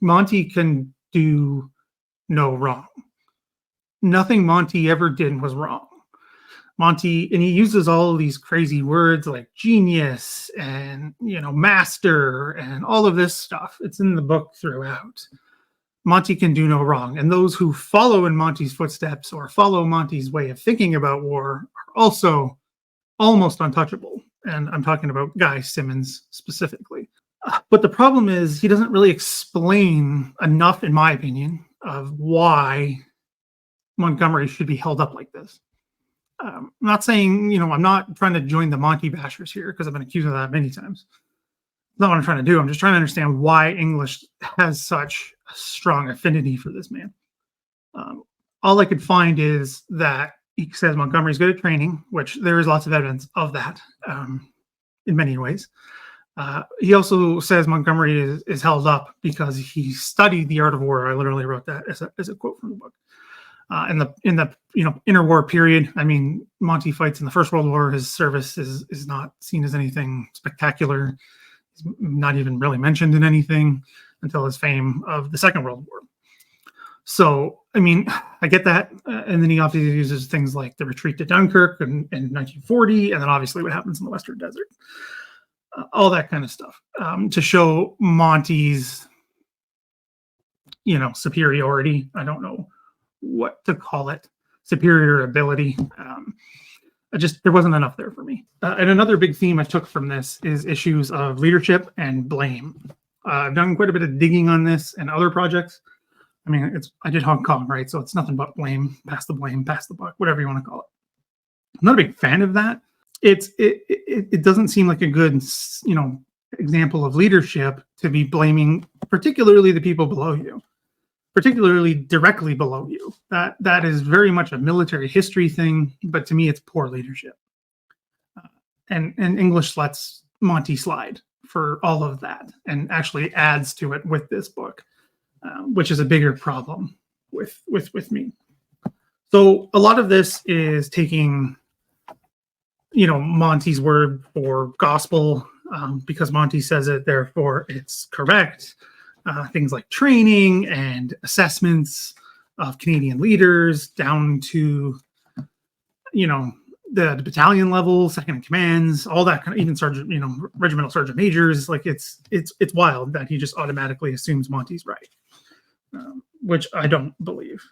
Monty can do no wrong. Nothing Monty ever did was wrong. Monty, and he uses all of these crazy words like genius and, master and all of this stuff. It's in the book throughout. Monty can do no wrong. And those who follow in Monty's footsteps or follow Monty's way of thinking about war are also almost untouchable. And I'm talking about Guy Simmons specifically. But the problem is he doesn't really explain enough, in my opinion, of why Montgomery should be held up like this. I'm not saying, I'm not trying to join the Monty bashers here because I've been accused of that many times. That's not what I'm trying to do. I'm just trying to understand why English has such a strong affinity for this man. All I could find is that he says Montgomery's good at training, which there is lots of evidence of that in many ways. He also says Montgomery is held up because he studied the art of war. I literally wrote that as a quote from the book. In the interwar period, I mean, Monty fights in the First World War. His service is not seen as anything spectacular. He's not even really mentioned in anything until his fame of the Second World War. So, I mean, I get that. And then he obviously uses things like the retreat to Dunkirk in 1940, and then obviously what happens in the Western Desert. All that kind of stuff to show Monty's, superiority. I don't know what to call it, superior ability. There wasn't enough there for me. And another big theme I took from this is issues of leadership and blame. I've done quite a bit of digging on this and other projects. I mean, I did Hong Kong, right? So it's nothing but blame, pass the buck, whatever you want to call it. I'm not a big fan of that. It doesn't seem like a good, example of leadership to be blaming particularly the people below you, particularly directly below you. That is very much a military history thing, but to me, it's poor leadership. And English lets Monty slide for all of that and actually adds to it with this book, which is a bigger problem with me. So a lot of this is taking Monty's word for gospel because Monty says it, therefore it's correct. Things like training and assessments of Canadian leaders down to, the battalion level, second in commands, all that kind of, even sergeant, regimental sergeant majors. Like it's wild that he just automatically assumes Monty's right, which I don't believe.